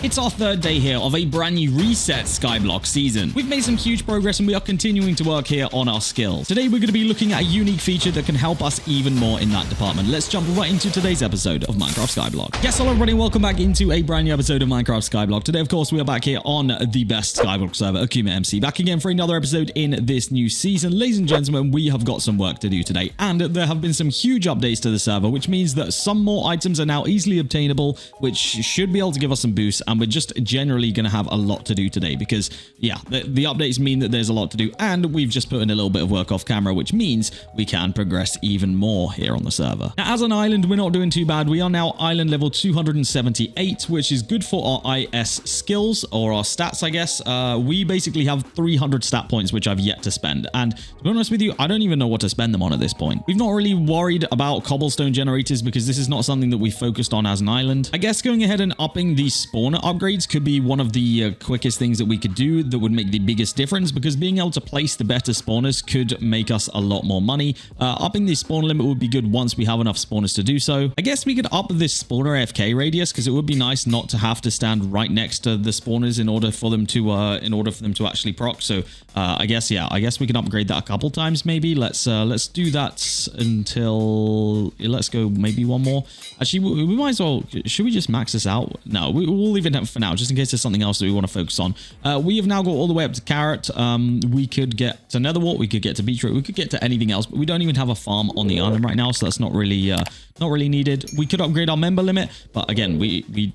It's our third day here of a brand new reset Skyblock season. We've made some huge progress and we are continuing to work here on our skills. Today we're going to be looking at a unique feature that can help us even more in that department. Let's jump right into today's episode of Minecraft Skyblock. Yes, hello everybody, welcome back into a brand new episode of Minecraft Skyblock. Today, of course, we are back here on the best Skyblock server, AkumaMC. Back again for another episode in this new season. Ladies and gentlemen, we have got some work to do today, and there have been some huge updates to the server, which means that some more items are now easily obtainable, which should be able to give us some boosts, and we're just generally going to have a lot to do today because, yeah, the updates mean that there's a lot to do, and we've just put in a little bit of work off camera, which means we can progress even more here on the server. Now, as an island, we're not doing too bad. We are now island level 278, which is good for our IS skills, or our stats, I guess. We basically have 300 stat points, which I've yet to spend, and to be honest with you, I don't even know what to spend them on at this point. We've not really worried about cobblestone generators because this is not something that we focused on as an island. I guess going ahead and upping the spawner upgrades could be one of the quickest things that we could do that would make the biggest difference, because being able to place the better spawners could make us a lot more money. Upping the spawn limit would be good once we have enough spawners to do so. I guess we could up this spawner AFK radius, because it would be nice not to have to stand right next to the spawners in order for them to actually proc. So I guess we can upgrade that a couple times maybe. Let's do that until, let's go maybe one more. Actually, we might as well, should we just max this out? No, we'll leave it for now, just in case there's something else that we want to focus on. We have now got all the way up to carrot. We could get to netherwart, we could get to beetroot, we could get to anything else, but we don't even have a farm on the island right now, so that's not really needed. We could upgrade our member limit, but again, we're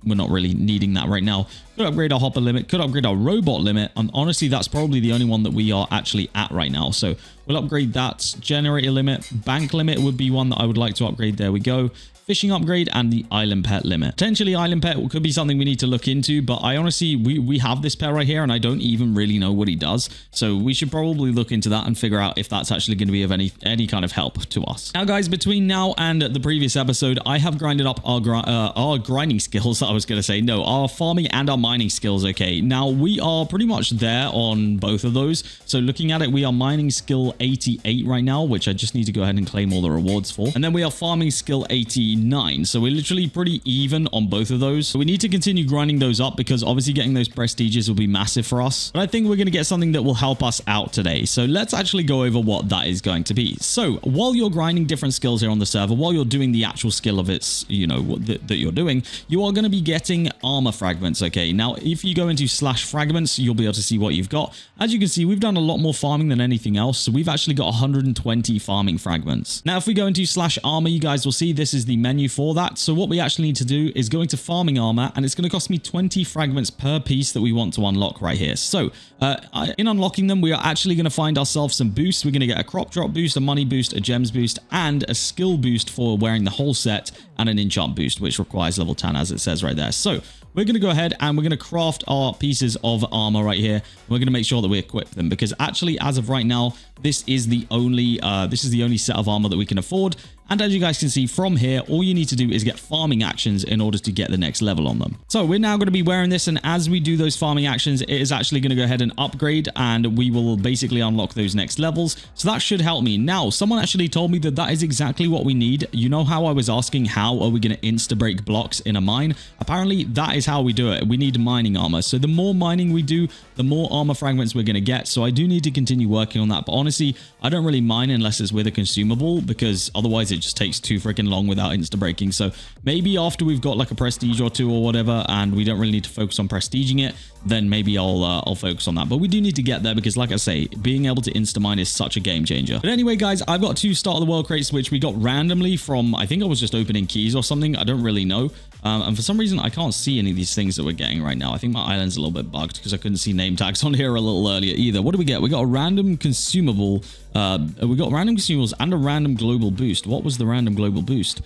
not really needing that right now. Could upgrade our hopper limit, could upgrade our robot limit, and honestly, that's probably the only one that we are actually at right now. So we'll upgrade that. Generator limit, bank limit would be one that I would like to upgrade. There we go. Fishing upgrade, and the island pet limit. Potentially island pet could be something we need to look into, but I honestly, we have this pet right here and I don't even really know what he does. So we should probably look into that and figure out if that's actually going to be of any kind of help to us. Now guys, between now and the previous episode, I have grinded up our grinding skills. I was going to say, no, our farming and our mining skills. Okay, now we are pretty much there on both of those. So looking at it, we are mining skill 88 right now, which I just need to go ahead and claim all the rewards for. And then we are farming skill 89. So we're literally pretty even on both of those. So we need to continue grinding those up because obviously getting those prestiges will be massive for us. But I think we're going to get something that will help us out today. So let's actually go over what that is going to be. So while you're grinding different skills here on the server, while you're doing the actual skill of its, that you're doing, you are going to be getting armor fragments. Okay, now if you go into /fragments, you'll be able to see what you've got. As you can see, we've done a lot more farming than anything else. So we've actually got 120 farming fragments. Now, if we go into /armor, you guys will see this is the menu for that. So what we actually need to do is go into farming armor, and it's going to cost me 20 fragments per piece that we want to unlock right here. So in unlocking them, we are actually going to find ourselves some boosts. We're going to get a crop drop boost, a money boost, a gems boost, and a skill boost for wearing the whole set, and an enchant boost, which requires level 10, as it says right there. So we're going to go ahead and we're going to craft our pieces of armor right here. We're going to make sure that we equip them, because actually, as of right now, this is the only set of armor that we can afford. And as you guys can see from here, all you need to do is get farming actions in order to get the next level on them. So we're now going to be wearing this, and as we do those farming actions, it is actually going to go ahead and upgrade, and we will basically unlock those next levels. So that should help me. Now, someone actually told me that that is exactly what we need. You know how I was asking, how are we going to insta-break blocks in a mine? Apparently, that is how we do it. We need mining armor. So the more mining we do, the more armor fragments we're going to get. So I do need to continue working on that. But honestly, I don't really mine unless it's with a consumable, because otherwise it just takes too freaking long without insta breaking. So maybe after we've got like a prestige or two or whatever, and we don't really need to focus on prestiging it, then maybe I'll focus on that. But we do need to get there, because like I say, being able to insta mine is such a game changer. But anyway, guys, I've got 2 start of the world crates, which we got randomly from, I think I was just opening keys or something. I don't really know. And for some reason, I can't see any of these things that we're getting right now. I think my island's a little bit bugged because I couldn't see name tags on here a little earlier either. What do we get? We got a random consumable. We got random consumables and a random global boost. What was the random global boost?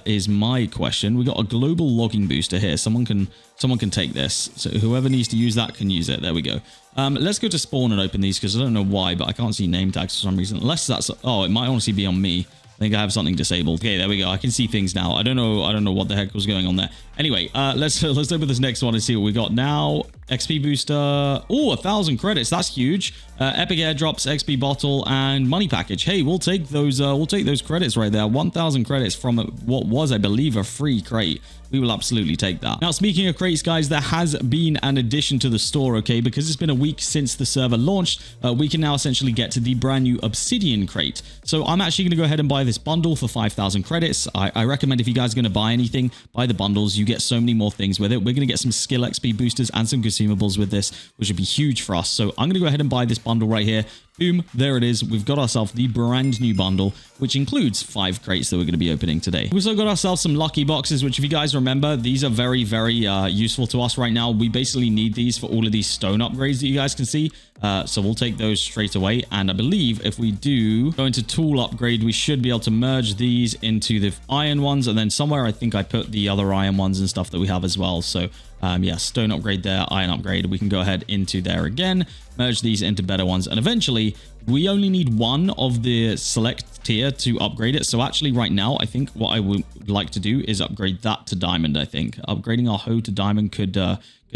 Is my question. We got a global logging booster here. Someone can take this. So whoever needs to use that can use it. There we go. Let's go to spawn and open these, because I don't know why, but I can't see name tags for some reason. Unless that's, oh, it might honestly be on me. I think I have something disabled. Okay, there we go. I can see things now. I don't know what the heck was going on there. Anyway, let's open this next one and see what we got now. XP booster. Oh, 1,000 credits. That's huge. Epic airdrops, XP bottle, and money package. Hey, we'll take those. We'll take those credits right there. 1,000 credits from what was, I believe, a free crate. We will absolutely take that. Now, speaking of crates, guys, there has been an addition to the store, okay? Because it's been a week since the server launched, we can now essentially get to the brand new Obsidian crate. So I'm actually going to go ahead and buy this bundle for 5,000 credits. I recommend if you guys are going to buy anything, buy the bundles. You get so many more things with it. We're going to get some skill XP boosters and some consumables with this, which would be huge for us. So I'm going to go ahead and buy this bundle right here. Boom, there it is. We've got ourselves the brand new bundle, which includes 5 crates that we're going to be opening today. We've also got ourselves some lucky boxes, which if you guys remember, these are very, very useful to us right now. We basically need these for all of these stone upgrades that you guys can see. So we'll take those straight away. And I believe if we do go into tool upgrade, we should be able to merge these into the iron ones. And then somewhere I think I put the other iron ones and stuff that we have as well. So yeah, stone upgrade there, iron upgrade. We can go ahead into there again, merge these into better ones. And eventually we only need one of the select tier to upgrade it. So actually right now, I think what I would like to do is upgrade that to diamond. I think upgrading our hoe to diamond could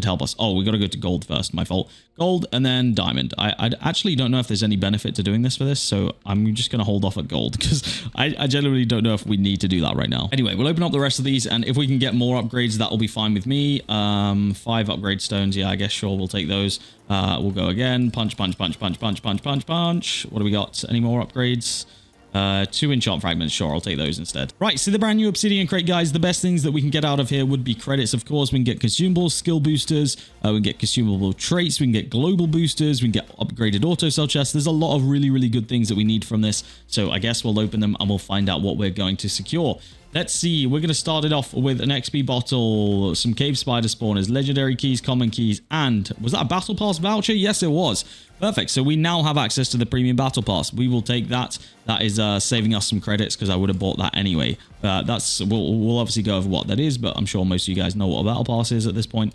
help us. Oh, we got to go to gold first. My fault. Gold and then diamond. I actually don't know if there's any benefit to doing this for this, so I'm just going to hold off at gold because I genuinely don't know if we need to do that right now. Anyway, we'll open up the rest of these, and if we can get more upgrades, that will be fine with me. 5 upgrade stones. Yeah, I guess sure, we'll take those. We'll go again. Punch, punch, punch, punch, punch, punch, punch, punch. What do we got? Any more upgrades? 2 enchant fragments. Sure, I'll take those instead. Right, so the brand new Obsidian crate, guys, the best things that we can get out of here would be credits, of course. We can get consumables, skill boosters, we can get consumable traits, we can get global boosters, we can get upgraded auto cell chests. There's a lot of really, really good things that we need from this. So I guess we'll open them and we'll find out what we're going to secure. Let's see. We're going to start it off with an XP bottle, some cave spider spawners, legendary keys, common keys, and was that a battle pass voucher? Yes, it was. Perfect. So we now have access to the premium battle pass. We will take that. That is saving us some credits because I would have bought that anyway. We'll obviously go over what that is, but I'm sure most of you guys know what a battle pass is at this point.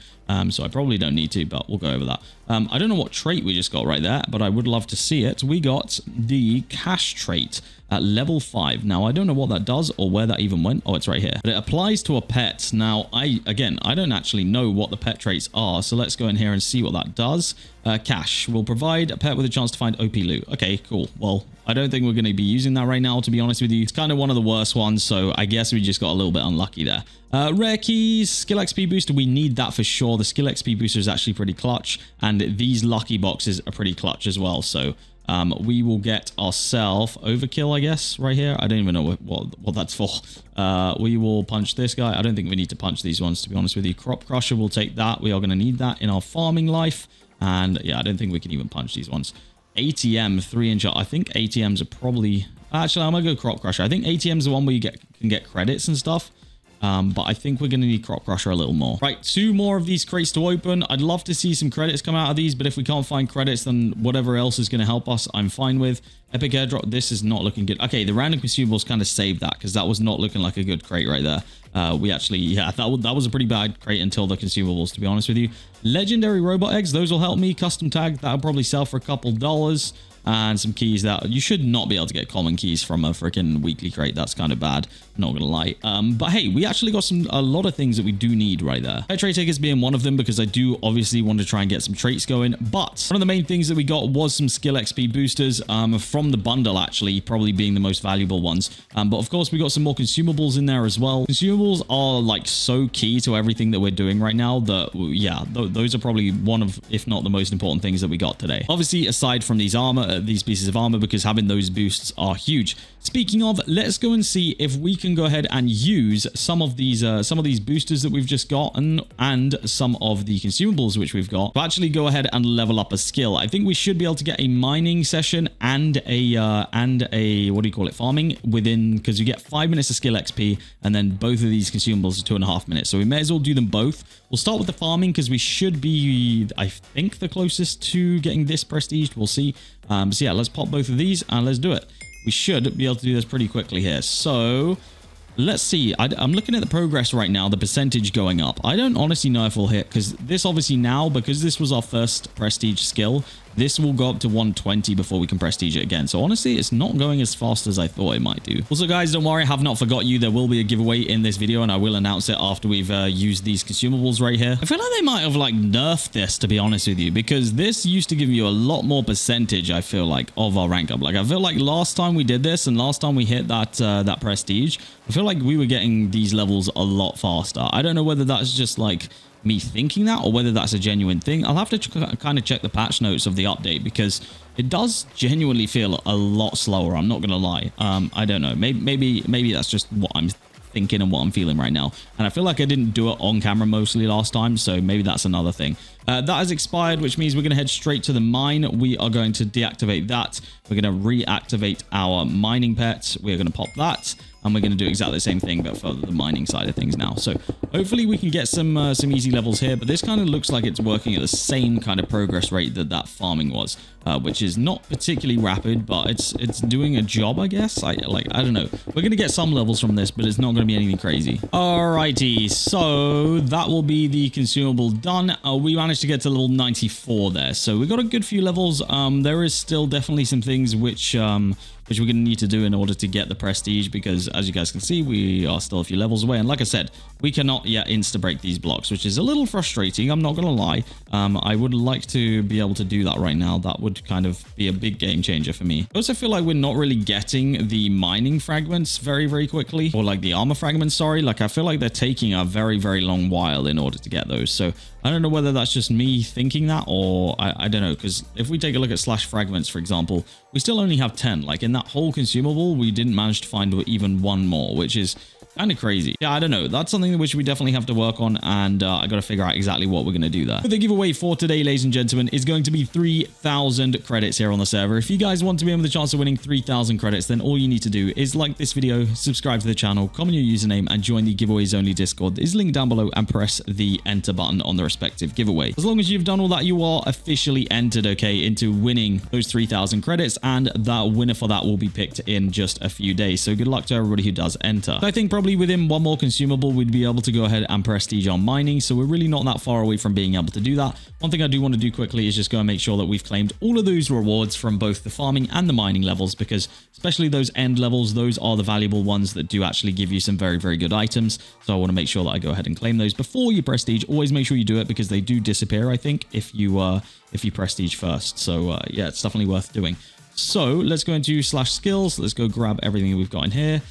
So I probably don't need to, but we'll go over that. I don't know what trait we just got right there, but I would love to see it. We got the cash trait at level 5. Now, I don't know what that does or where that even went. Oh, it's right here. But it applies to a pet. Now, I don't actually know what the pet traits are. So let's go in here and see what that does. Cash will provide a pet with a chance to find OP loot. Okay, cool. Well, I don't think we're going to be using that right now, to be honest with you. It's kind of one of the worst ones, so I guess we just got a little bit unlucky there. Rare keys, skill XP booster, we need that for sure. The skill XP booster is actually pretty clutch, and these lucky boxes are pretty clutch as well. So we will get ourselves overkill, I guess, right here. I don't even know what that's for. We will punch this guy. I don't think we need to punch these ones, to be honest with you. Crop crusher, we'll take that. We are going to need that in our farming life. And yeah, I don't think we can even punch these ones. ATM 3-inch. I think ATMs are probably... Actually, I'm going to go crop crusher. I think ATM's the one where you can get credits and stuff. But I think we're going to need crop crusher a little more. Right, 2 more of these crates to open. I'd love to see some credits come out of these, but if we can't find credits, then whatever else is going to help us, I'm fine with. Epic airdrop, this is not looking good. Okay, the random consumables kind of saved that because that was not looking like a good crate right there. We actually, yeah, that was a pretty bad crate until the consumables, to be honest with you. Legendary robot eggs, those will help me. Custom tag, that'll probably sell for a couple dollars. And some keys that you should not be able to get common keys from a freaking weekly crate. That's kind of bad, not gonna lie. But hey, we actually got a lot of things that we do need right there. Pet trait tickets being one of them because I do obviously want to try and get some traits going. But one of the main things that we got was some skill XP boosters from the bundle, actually, probably being the most valuable ones. But of course, we got some more consumables in there as well. Consumables are like so key to everything that we're doing right now that, yeah, those are probably one of, if not the most important things that we got today. Obviously, aside from these pieces of armor, because having those boosts are huge. Speaking of, let's go and see if we can go ahead and use some of these boosters that we've just gotten and some of the consumables which we've got to actually go ahead and level up a skill. I think we should be able to get a mining session and a what do you call it, farming within, because you get 5 minutes of skill XP, and then both of these consumables are 2.5 minutes. So we may as well do them both. We'll start with the farming because we should be, I think, the closest to getting this prestige. We'll see. So yeah, let's pop both of these and let's do it. We should be able to do this pretty quickly here. So let's see. I'm looking at the progress right now, the percentage going up. I don't honestly know if we'll hit, because this obviously now, because this was our first prestige skill, this will go up to 120 before we can prestige it again. So honestly, it's not going as fast as I thought it might do. Also, guys, don't worry, I have not forgot you. There will be a giveaway in this video, and I will announce it after we've used these consumables right here. I feel like they might have like nerfed this, to be honest with you, because this used to give you a lot more percentage, I feel like, of our rank up. Like, I feel like last time we did this and last time we hit that prestige, I feel like we were getting these levels a lot faster. I don't know whether that's just like me thinking that or whether that's a genuine thing. I'll have to kind of check the patch notes of the update, because it does genuinely feel a lot slower. I'm not gonna lie. I don't know. Maybe that's just what I'm thinking and what I'm feeling right now. And I feel like I didn't do it on camera mostly last time, so maybe that's another thing. That has expired, which means we're going to head straight to the mine. We are going to deactivate that. We're going to reactivate our mining pet. We're going to pop that, and we're going to do exactly the same thing, but for the mining side of things now. So hopefully we can get some easy levels here, but this kind of looks like it's working at the same kind of progress rate that farming was, which is not particularly rapid, but it's doing a job, I guess. I don't know. We're going to get some levels from this, but it's not going to be anything crazy. Alrighty, so that will be the consumable done. We managed to get to level 94 there, so we got a good few levels. There is still definitely some things which we're going to need to do in order to get the prestige, because as you guys can see, we are still a few levels away. And like I said, we cannot yet insta-break these blocks, which is a little frustrating. I'm not going to lie. I would like to be able to do that right now. That would kind of be a big game changer for me. I also feel like we're not really getting the mining fragments very, very quickly, or like the armor fragments, sorry. Like, I feel like they're taking a very, very long while in order to get those. So I don't know whether that's just me thinking that, or I don't know, because if we take a look at slash fragments, for example, we still only have 10. Like, in that whole consumable, we didn't manage to find even one more, which is kind of crazy. Yeah, I don't know. That's something which we definitely have to work on, and I got to figure out exactly what we're going to do there. But the giveaway for today, ladies and gentlemen, is going to be 3,000 credits here on the server. If you guys want to be able the chance of winning 3,000 credits, then all you need to do is like this video, subscribe to the channel, comment your username, and join the giveaways only Discord that is linked down below, and press the enter button on the respective giveaway. As long as you've done all that, you are officially entered, okay, into winning those 3,000 credits, and that winner for that will be picked in just a few days. So good luck to everybody who does enter. I think probably within one more consumable, we'd be able to go ahead and prestige on mining. So we're really not that far away from being able to do that. One thing I do want to do quickly is just go and make sure that we've claimed all of those rewards from both the farming and the mining levels, because especially those end levels, those are the valuable ones that do actually give you some very, very good items. So I want to make sure that I go ahead and claim those before you prestige. Always make sure you do it, because they do disappear, I think, if you prestige first. So yeah, it's definitely worth doing. So let's go into slash skills. Let's go grab everything that we've got in here.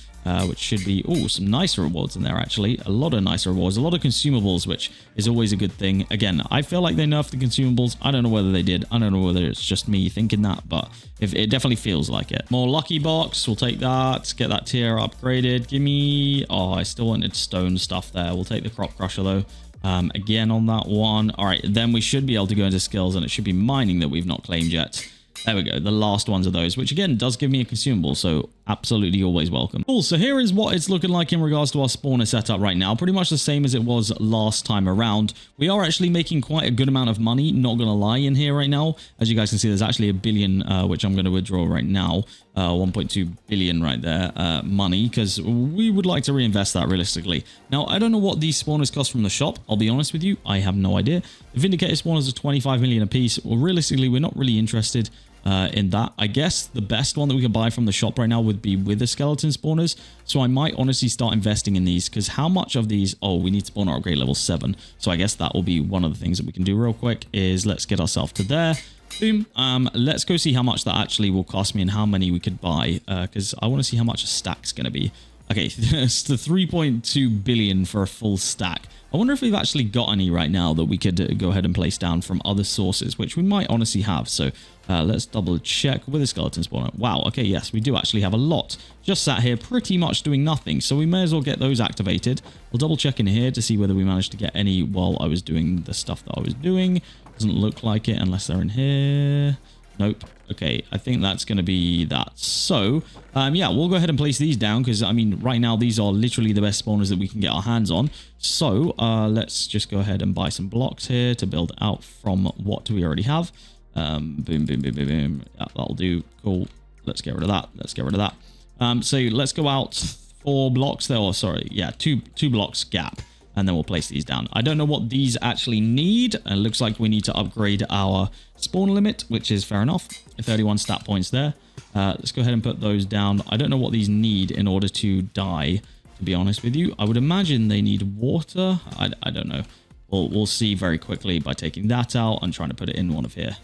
Which should be, oh, some nice rewards in there, actually. A lot of nice rewards, a lot of consumables, which is always a good thing. Again, I feel like they nerfed the consumables. I don't know whether they did. I don't know whether it's just me thinking that, but if it definitely feels like it. More lucky box, we'll take that. Get that tier upgraded. Give me, oh, I still wanted stone stuff there. We'll take the crop crusher, though. Again, on that one. All right, then we should be able to go into skills, and it should be mining that we've not claimed yet. There we go. The last ones of those, which again does give me a consumable, so absolutely always welcome. Cool. So here is what it's looking like in regards to our spawner setup right now. Pretty much the same as it was last time around. We are actually making quite a good amount of money, not gonna lie, in here right now. As you guys can see, there's actually $1 billion, which I'm going to withdraw right now. 1.2 billion right there, money, because we would like to reinvest that realistically. Now, I don't know what these spawners cost from the shop. I'll be honest with you, I have no idea. The Vindicator spawners are 25 million a piece. Well, realistically, we're not really interested in that. I guess the best one that we can buy from the shop right now would be with the skeleton spawners. So I might honestly start investing in these, because how much of these, oh, we need spawner upgrade level 7. So I guess that will be one of the things that we can do real quick is let's get ourselves to there. Boom. Let's go see how much that actually will cost me and how many we could buy, because I want to see how much a stack's going to be. Okay, it's the 3.2 billion for a full stack. I wonder if we've actually got any right now that we could go ahead and place down from other sources, which we might honestly have. So let's double check with a skeleton spawner. Wow, okay, yes, we do actually have a lot. Just sat here pretty much doing nothing, so we may as well get those activated. We'll double check in here to see whether we managed to get any while I was doing the stuff that I was doing. Doesn't look like it unless they're in here. Nope. Okay, I think that's going to be that. So, yeah, we'll go ahead and place these down because, I mean, right now, these are literally the best spawners that we can get our hands on. So, let's just go ahead and buy some blocks here to build out from what we already have. Boom, boom, boom, boom, boom. Yeah, that'll do. Cool. Let's get rid of that. Let's get rid of that. So, let's go out 4 blocks there. Or, sorry, yeah, two blocks gap. and then we'll place these down. I don't know what these actually need. It looks like we need to upgrade our spawn limit, which is fair enough. 31 stat points there. Let's go ahead and put those down. I don't know what these need in order to die, to be honest with you. I would imagine they need water. I don't know. We'll see very quickly by taking that out and trying to put it in one of here.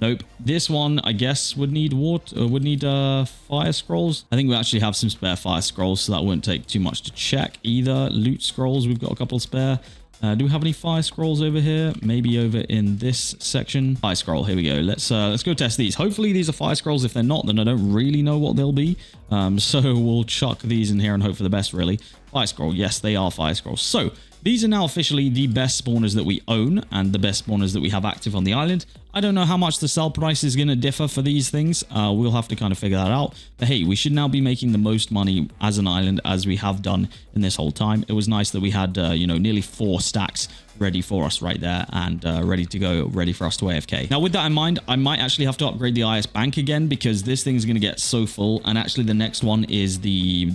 Nope. This one, I guess, would need water, would need fire scrolls. I think we actually have some spare fire scrolls, so that wouldn't take too much to check either. Loot scrolls, we've got a couple spare. Do we have any fire scrolls over here? Maybe over in this section. Fire scroll, here we go. Let's go test these. Hopefully these are fire scrolls. If they're not, then I don't really know what they'll be. So we'll chuck these in here and hope for the best, really. Fire scroll, yes, they are fire scrolls. So these are now officially the best spawners that we own and the best spawners that we have active on the island. I don't know how much the sell price is going to differ for these things. We'll have to kind of figure that out. But hey, we should now be making the most money as an island as we have done in this whole time. It was nice that we had, you know, nearly 4 stacks ready for us right there and ready to go, ready for us to AFK. Now, with that in mind, I might actually have to upgrade the IS bank again because this thing's going to get so full. And actually, the next one is the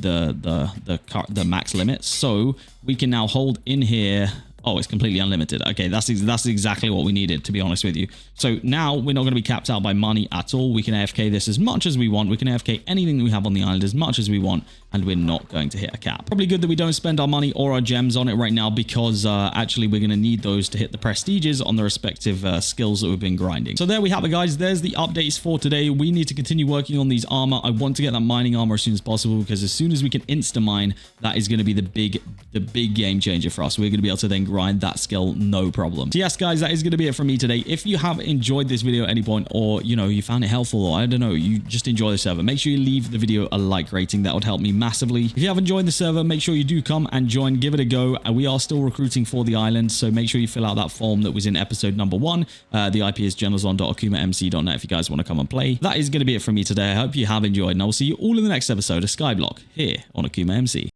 max limit. So we can now hold in here. Oh, it's completely unlimited. Okay, that's exactly what we needed, to be honest with you. So now we're not going to be capped out by money at all. We can AFK this as much as we want. We can AFK anything that we have on the island as much as we want, and we're not going to hit a cap. Probably good that we don't spend our money or our gems on it right now because actually we're going to need those to hit the prestiges on the respective skills that we've been grinding. So there we have it, guys. There's the updates for today. We need to continue working on these armor. I want to get that mining armor as soon as possible because as soon as we can insta-mine, that is going to be the big game changer for us. We're going to be able to then grind that skill no problem. So yes, guys, that is going to be it from me today. If you have enjoyed this video at any point, or you know, you found it helpful, or I don't know, you just enjoy the server, make sure you leave the video a like rating. That would help me massively. If you haven't joined the server, make sure you do come and join, give it a go. And we are still recruiting for the island, so make sure you fill out that form that was in episode number 1. The IP is generzon.akumamc.net if you guys want to come and play. That is going to be it from me today. I hope you have enjoyed, and I will see you all in the next episode of Skyblock here on AkumaMC.